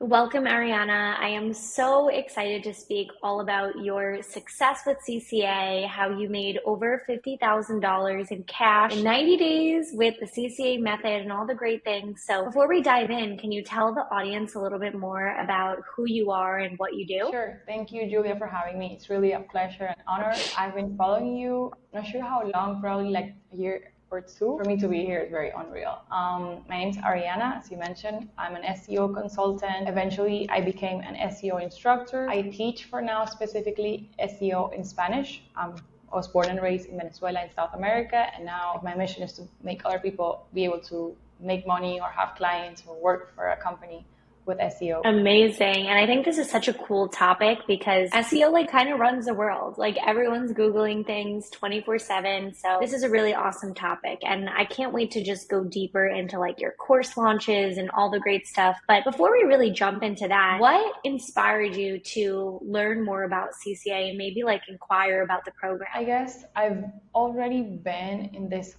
Welcome, Ariana. I am so excited to speak all about your success with CCA, how you made over $50,000 in cash in 90 days with the CCA method and all the great things. So before we dive in, can you tell the audience a little bit more about who you are and what you do? Sure. Thank you, Julia, for having me. It's really a pleasure and honor. I've been following you, not sure how long, probably like a year or two. For me to be here is very unreal. My name's Ariana, as you mentioned. I'm an SEO consultant. Eventually, I became an SEO instructor. I teach for now specifically SEO in Spanish. I was born and raised in Venezuela in South America, and now my mission is to make other people be able to make money or have clients or work for a company with SEO. Amazing. And I think this is such a cool topic because SEO like kind of runs the world. Like everyone's Googling things 24/7. So this is a really awesome topic. And I can't wait to just go deeper into like your course launches and all the great stuff. But before we really jump into that, what inspired you to learn more about CCA and maybe like inquire about the program? I guess I've already been in this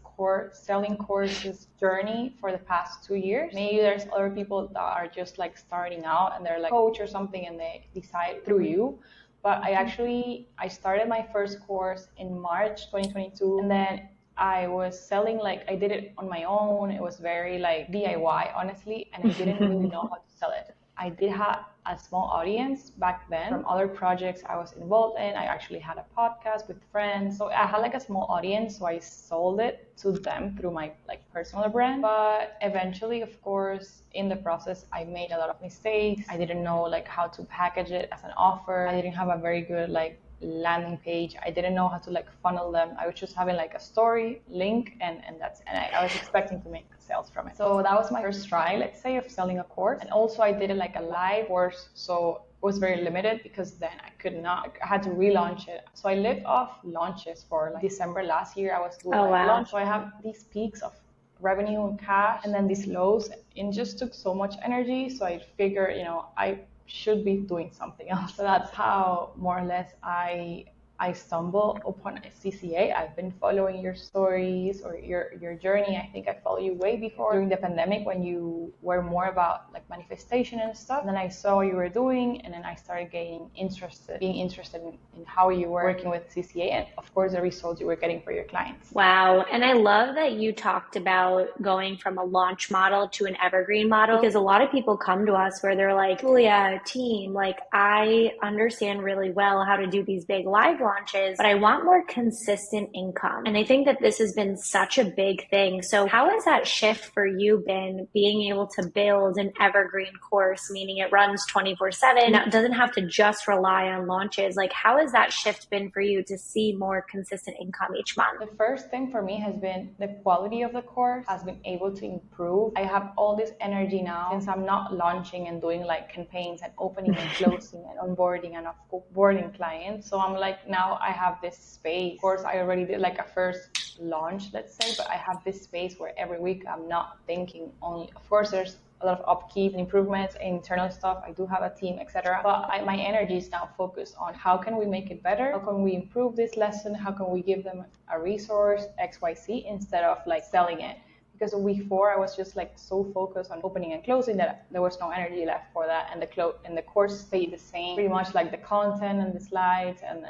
selling courses journey for the past 2 years. Maybe there's other people that are just like starting out and they're like coach or something and they decide through you. But I started my first course in March 2022, and then I was selling, like I did it on my own. It was very like DIY, honestly, and I didn't really know how to sell it. I did have a small audience back then from other projects I was involved in. I actually had a podcast with friends. So I had like a small audience, so I sold it to them through my like personal brand. But eventually, of course, in the process, I made a lot of mistakes. I didn't know like how to package it as an offer. I didn't have a very good like landing page. I didn't know how to like funnel them. I was just having like a story link and I was expecting to make sales from it. So that was my first try, let's say, of selling a course. And also I did it like a live course, so it was very limited because then I had to relaunch it. So I lived off launches for like December last year. I was doing launch. So I have these peaks of revenue and cash and then these lows, and just took so much energy. So I figured, I should be doing something else. So that's how more or less I stumbled upon CCA. I've been following your stories or your journey. I think I followed you way before during the pandemic when you were more about like manifestation and stuff. And then I saw what you were doing, and then I started being interested in how you were working with CCA and of course the results you were getting for your clients. Wow. And I love that you talked about going from a launch model to an evergreen model, because a lot of people come to us where they're like, Julia, team, like I understand really well how to do these big live launches, but I want more consistent income. And I think that this has been such a big thing. So how has that shift for you been, being able to build an evergreen course, meaning it runs 24/7, it doesn't have to just rely on launches? Like how has that shift been for you to see more consistent income each month? The first thing for me has been the quality of the course has been able to improve. I have all this energy now since I'm not launching and doing like campaigns and opening and closing and onboarding and offboarding clients. So I'm like, now I have this space. Of course, I already did like a first launch, let's say, but I have this space where every week I'm not thinking only. Of course, there's a lot of upkeep and improvements, internal stuff. I do have a team, etc. But my energy is now focused on how can we make it better? How can we improve this lesson? How can we give them a resource, XYZ, instead of like selling it? Because before I was just like so focused on opening and closing that there was no energy left for that, and the course stayed the same, pretty much like the content and the slides and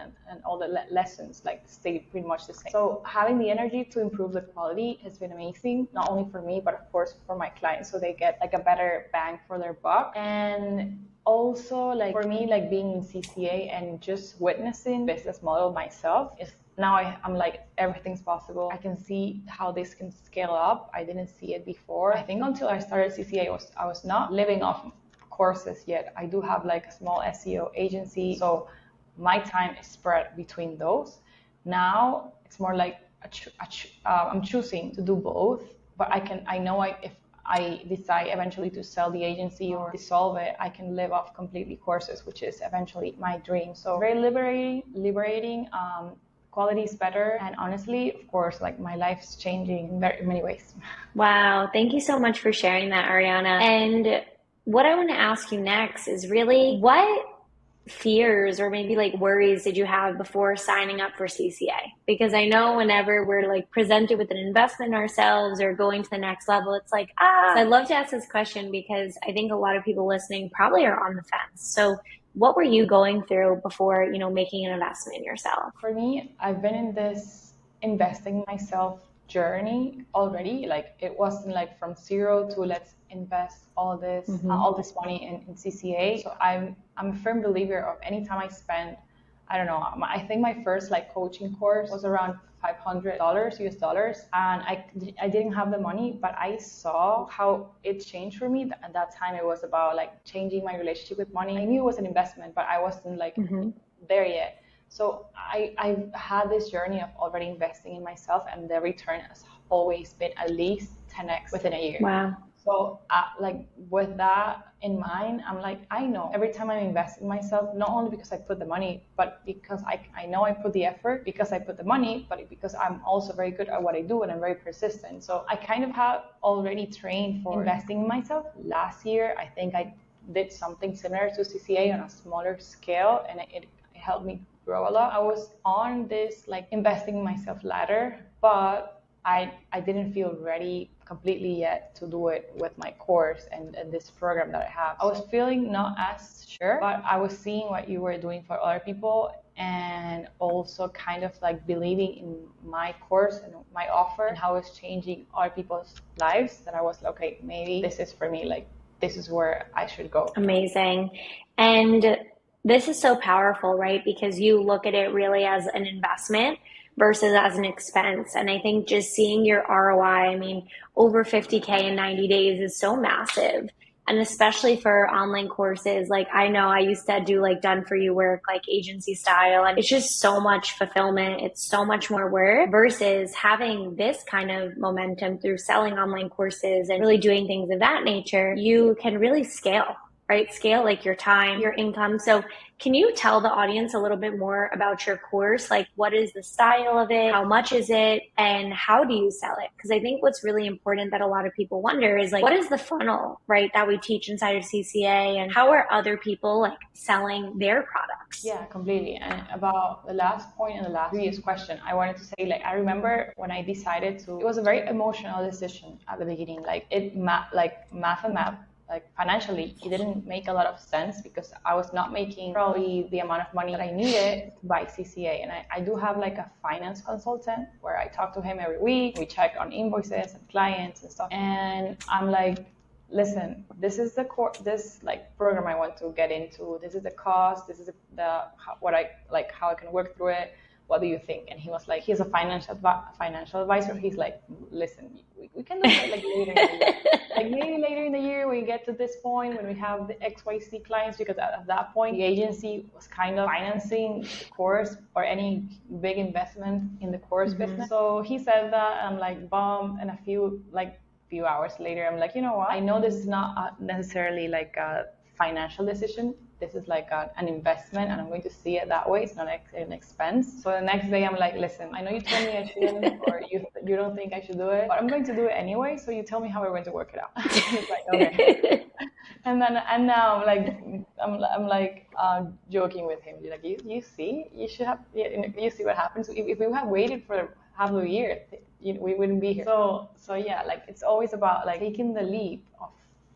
all the lessons like stayed pretty much the same. So having the energy to improve the quality has been amazing, not only for me but of course for my clients, so they get like a better bang for their buck. And also like for me, like being in CCA and just witnessing business model myself is now I'm like, everything's possible. I can see how this can scale up. I didn't see it before. I think until I started CCA, I was not living off courses yet. I do have like a small SEO agency, so my time is spread between those. Now it's more like I'm choosing to do both, but if I decide eventually to sell the agency or dissolve it, I can live off completely courses, which is eventually my dream. So very liberating. Quality is better, and honestly, of course, like my life's changing in very many ways. Wow, thank you so much for sharing that, Ariana. And what I want to ask you next is really what fears or maybe like worries did you have before signing up for CCA? Because I know whenever we're like presented with an investment ourselves or going to the next level, it's like, ah. So I'd love to ask this question because I think a lot of people listening probably are on the fence. So what were you going through before, making an investment in yourself? For me, I've been in this investing myself journey already. Like it wasn't like from zero to let's invest all this money in CCA. So I'm a firm believer of anytime I spend, I don't know, I think my first like coaching course was around $500 US dollars, and I didn't have the money, but I saw how it changed for me. At that time, it was about like changing my relationship with money. I knew it was an investment, but I wasn't like there yet. So I've had this journey of already investing in myself, and the return has always been at least 10x within a year. Wow. So like with that in mind, I'm like, I know every time I invest in myself, not only because I put the money, but because I know I put the effort, because I put the money, but because I'm also very good at what I do and I'm very persistent. So I kind of have already trained for investing in myself. Last year, I think I did something similar to CCA on a smaller scale, and it helped me grow a lot. I was on this like investing in myself ladder, but I didn't feel ready completely yet to do it with my course and this program that I have. I was feeling not as sure, but I was seeing what you were doing for other people and also kind of like believing in my course and my offer and how it's changing other people's lives, that I was like, okay, maybe this is for me, like this is where I should go. Amazing. And this is so powerful, right? Because you look at it really as an investment versus as an expense. And I think just seeing your ROI, I mean, over 50K in 90 days is so massive. And especially for online courses, like I know I used to do like done for you work, like agency style, and it's just so much fulfillment. It's so much more work versus having this kind of momentum through selling online courses and really doing things of that nature. You can really scale, right? Scale like your time, your income. So can you tell the audience a little bit more about your course? Like what is the style of it? How much is it? And how do you sell it? Because I think what's really important that a lot of people wonder is like, what is the funnel, right? That we teach inside of CCA, and how are other people like selling their products? Yeah, completely. And about the last point and the last previous question, I wanted to say, like, I remember when I decided to, it was a very emotional decision at the beginning. Like math and math, like financially, it didn't make a lot of sense because I was not making probably the amount of money that I needed to buy CCA. And I do have like a finance consultant where I talk to him every week. We check on invoices and clients and stuff. And I'm like, listen, this is the this like program I want to get into. This is the cost. This is how I can work through it. What do you think? And he was like, he's a financial advisor. He's like, listen, we can do it like later in the year. Like maybe later in the year when we get to this point, when we have the XYZ clients, because at that point, the agency was kind of financing the course or any big investment in the course business. So he said that, I'm like, bomb. And a few hours later, I'm like, you know what? I know this is not necessarily like a financial decision. This is like an investment, and I'm going to see it that way. It's not an expense. So the next day, I'm like, listen, I know you told me I shouldn't, or you don't think I should do it, but I'm going to do it anyway. So you tell me how we're going to work it out. He's like, okay. And now I'm like joking with him. Like, you see, you should have, you see what happens if we had waited for half a year, we wouldn't be here. So yeah, like it's always about like taking the leap of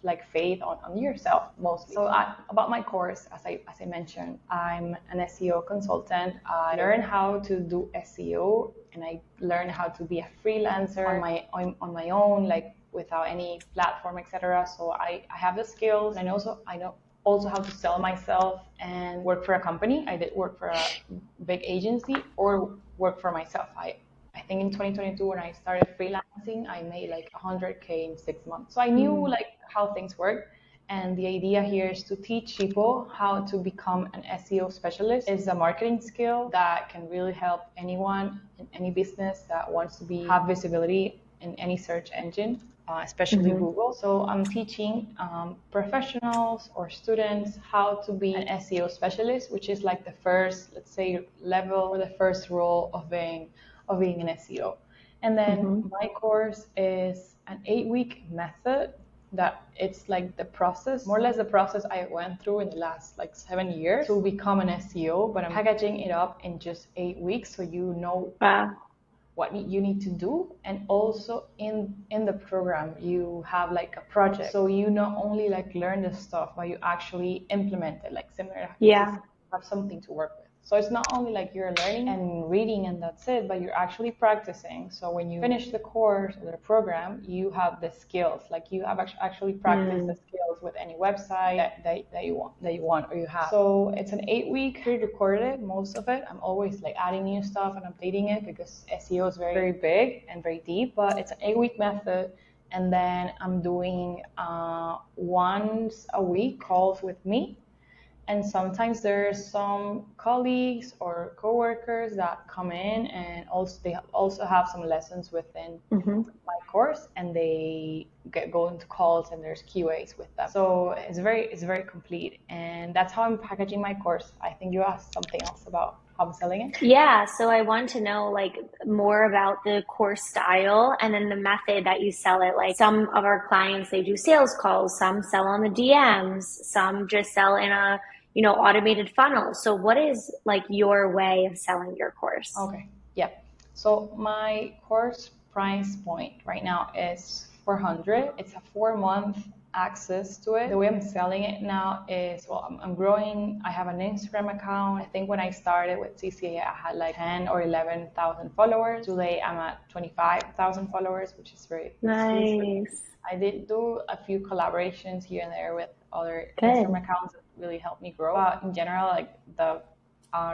like faith on yourself mostly. So about my course, as I mentioned, I'm an SEO consultant. I learned how to do SEO, and I learned how to be a freelancer on my own, like without any platform, etc. So I have the skills, and I know also how to sell myself and work for a company. I did work for a big agency or work for myself. I think in 2022 when I started freelancing, I made like 100K in 6 months. So I knew like how things work. And the idea here is to teach people how to become an SEO specialist. It's a marketing skill that can really help anyone in any business that wants to have visibility in any search engine, especially Google. So I'm teaching professionals or students how to be an SEO specialist, which is like the first, let's say, level or the first role of being an SEO. And then my course is an 8-week method that it's like the process, more or less the process I went through in the last like 7 years to become an SEO, but I'm packaging it up in just 8 weeks so you know Wow. what you need to do. And also in the program you have like a project, so you not only like learn the stuff but you actually implement it, like similar to Yeah. have something to work with. So it's not only like you're learning and reading and that's it, but you're actually practicing. So when you finish the course or the program, you have the skills. Like you have actually practiced the skills with any website that you want or you have. So it's an 8 week pre-recorded, most of it. I'm always like adding new stuff and updating it because SEO is very, very big and very deep. But it's an 8 week method. And then I'm doing once a week calls with me. And sometimes there's some colleagues or coworkers that come in and also they also have some lessons within my course, and they go into calls and there's QAs with them. So it's very complete, and that's how I'm packaging my course. I think you asked something else about how I'm selling it. Yeah, so I want to know like more about the course style and then the method that you sell it. Like some of our clients, they do sales calls, some sell on the DMs, some just sell in a, automated funnel. So what is like your way of selling your course? Okay. Yeah. So my course price point right now is 400. It's a 4 month access to it. The way I'm selling it now is, well, I'm growing. I have an Instagram account. I think when I started with CCA, I had like 10 or 11,000 followers. Today I'm at 25,000 followers, which is very Nice. I did do a few collaborations here and there with other Good. Instagram accounts that really helped me grow. But in general, like the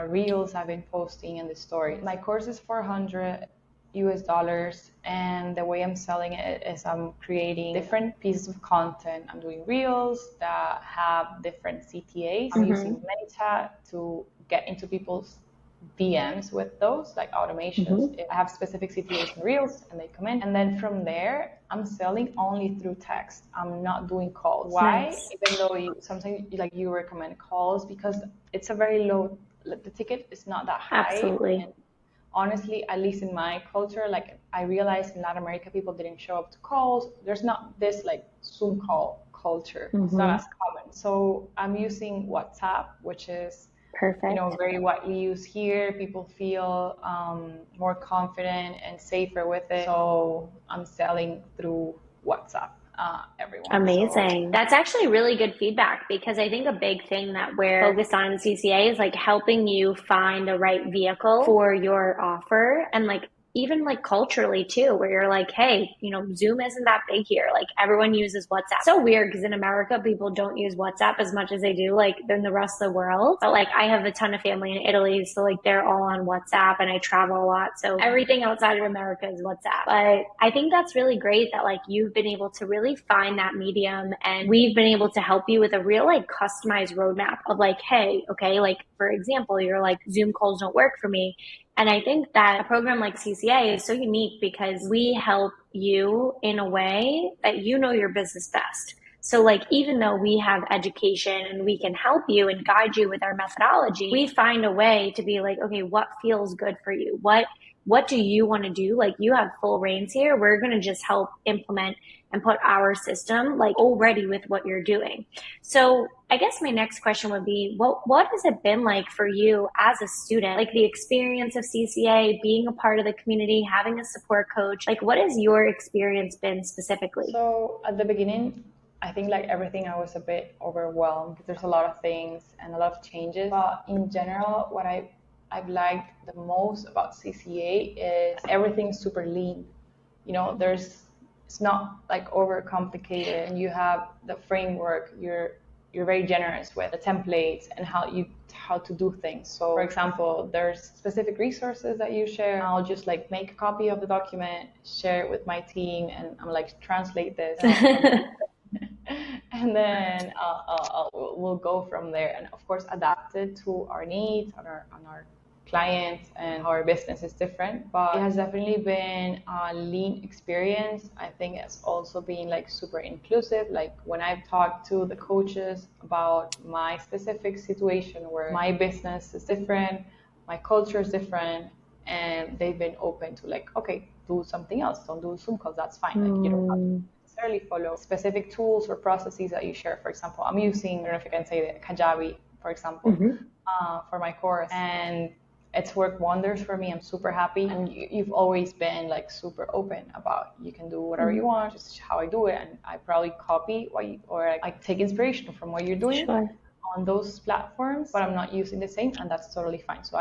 reels I've been posting and the stories. My course is 400 US dollars, and the way I'm selling it is I'm creating different pieces of content. I'm doing reels that have different CTAs. I'm using ManyChat to get into people's DMs with those, like automations. I have specific CTAs and reels, and they come in. And then from there, I'm selling only through text. I'm not doing calls. Why? Nice. Even though sometimes like you recommend calls, because it's a very low, the ticket is not that high. Absolutely. And honestly, at least in my culture, like I realized in Latin America, people didn't show up to calls. There's not this like Zoom call culture. It's not as common. So I'm using WhatsApp, which is Perfect. very widely used here. People feel more confident and safer with it. So I'm selling through WhatsApp. Everyone. Amazing. So, that's actually really good feedback because I think a big thing that we're focused on in CCA is like helping you find the right vehicle for your offer, and like even like culturally too, where you're like, hey, Zoom isn't that big here. Like everyone uses WhatsApp. So weird because in America, people don't use WhatsApp as much as they do like in the rest of the world. But like I have a ton of family in Italy, so like they're all on WhatsApp, and I travel a lot. So everything outside of America is WhatsApp. But I think that's really great that like you've been able to really find that medium, and we've been able to help you with a real like customized roadmap of like, hey, okay, like for example, you're like Zoom calls don't work for me. And I think that a program like CCA is so unique because we help you in a way that you know your business best. So like, even though we have education and we can help you and guide you with our methodology, we find a way to be like, okay, what feels good for you? What do you want to do? Like you have full reins here. We're going to just help implement and put our system like already with what you're doing. So I guess my next question would be, what has it been like for you as a student? Like the experience of CCA, being a part of the community, having a support coach, like what has your experience been specifically? So at the beginning, I think like everything, I was a bit overwhelmed because there's a lot of things and a lot of changes. But in general, what I've liked the most about CCA is everything's super lean. It's not like overcomplicated, and you have the framework. You're very generous with the templates and how to do things. So for example, there's specific resources that you share. I'll just like make a copy of the document, share it with my team, and I'm like, translate this. And then we'll go from there, and of course adapt it to our needs, on our clients, and how our business is different. But it has definitely been a lean experience. I think it's also been like super inclusive. Like when I've talked to the coaches about my specific situation where my business is different, my culture is different, and they've been open to like, okay, do something else. Don't do Zoom calls. That's fine. Like you don't have to necessarily follow specific tools or processes that you share. For example, I'm using, I don't know if you can say that, Kajabi, for example, for my course. And it's worked wonders for me. I'm super happy. And you've always been like super open about you can do whatever you want, just how I do it. And I probably copy what you, or I take inspiration from what you're doing. Sure. On those platforms, but I'm not using the same, and that's totally fine. So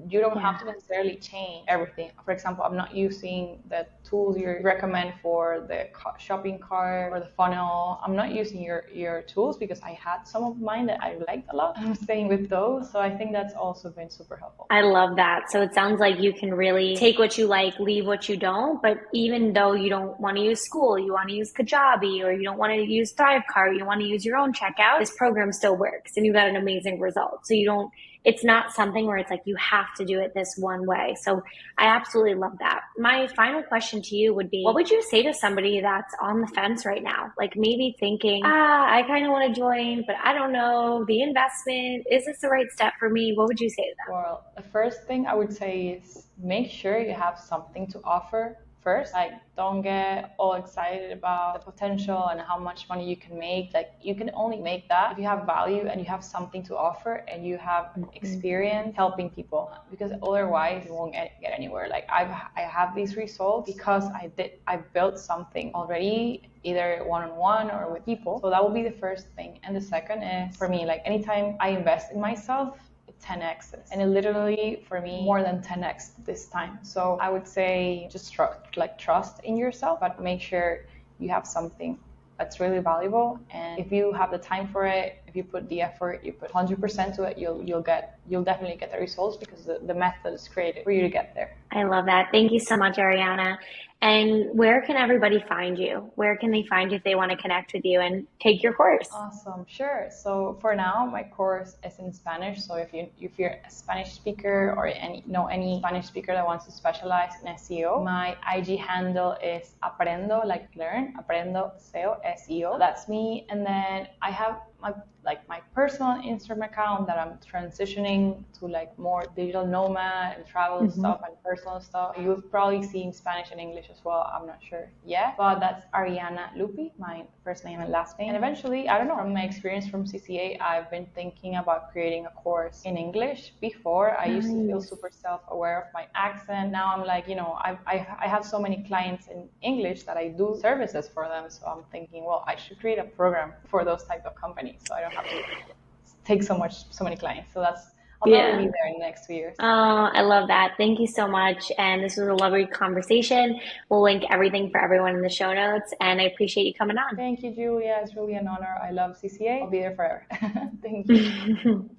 you don't have to necessarily change everything. For example, I'm not using the tools you recommend for the shopping cart or the funnel. I'm not using your tools because I had some of mine that I liked a lot. I'm staying with those. So I think that's also been super helpful. I love that. So it sounds like you can really take what you like, leave what you don't. But even though you don't want to use School, you want to use Kajabi, or you don't want to use Thrivecart, you want to use your own checkout, this program still works and you got an amazing result. So you don't, it's not something where it's like you have to do it this one way. So I absolutely love that. My final question to you would be, what would you say to somebody that's on the fence right now? Like maybe thinking, I kind of want to join, but I don't know the investment. Is this the right step for me? What would you say to them? Well, the first thing I would say is make sure you have something to offer first. Like, don't get all excited about the potential and how much money you can make. Like, you can only make that if you have value and you have something to offer and you have experience helping people, because otherwise you won't get anywhere. Like, I have these results because I built something already, either one-on-one or with people. So that will be the first thing. And the second is, for me, like, anytime I invest in myself, 10x, and it literally for me more than 10x this time. So I would say just trust in yourself, but make sure you have something that's really valuable. And if you have the time for it, if you put the effort, you put 100% to it, you'll definitely get the results, because the method is created for you to get there. I love that. Thank you so much, Ariana. And where can everybody find you? Where can they find you if they want to connect with you and take your course? Awesome, sure. So for now, my course is in Spanish. So if you're a Spanish speaker or any Spanish speaker that wants to specialize in SEO, my IG handle is aprendo, like learn, aprendo SEO, SEO. That's me. And then I have my personal Instagram account that I'm transitioning to like more digital nomad and travel stuff and personal stuff. You'll probably see in Spanish and English as well. I'm not sure yet, but that's Ariana Lupi, my first name and last name. And eventually, I don't know, from my experience from CCA, I've been thinking about creating a course in English. Before, I used to feel super self-aware of my accent. Now I'm like, I have so many clients in English that I do services for them. So I'm thinking, well, I should create a program for those type of companies, so I don't have to take so many clients. So I'll probably be there in the next 2 years. Oh, I love that. Thank you so much. And this was a lovely conversation. We'll link everything for everyone in the show notes. And I appreciate you coming on. Thank you, Julia. It's really an honor. I love CCA. I'll be there forever. Thank you.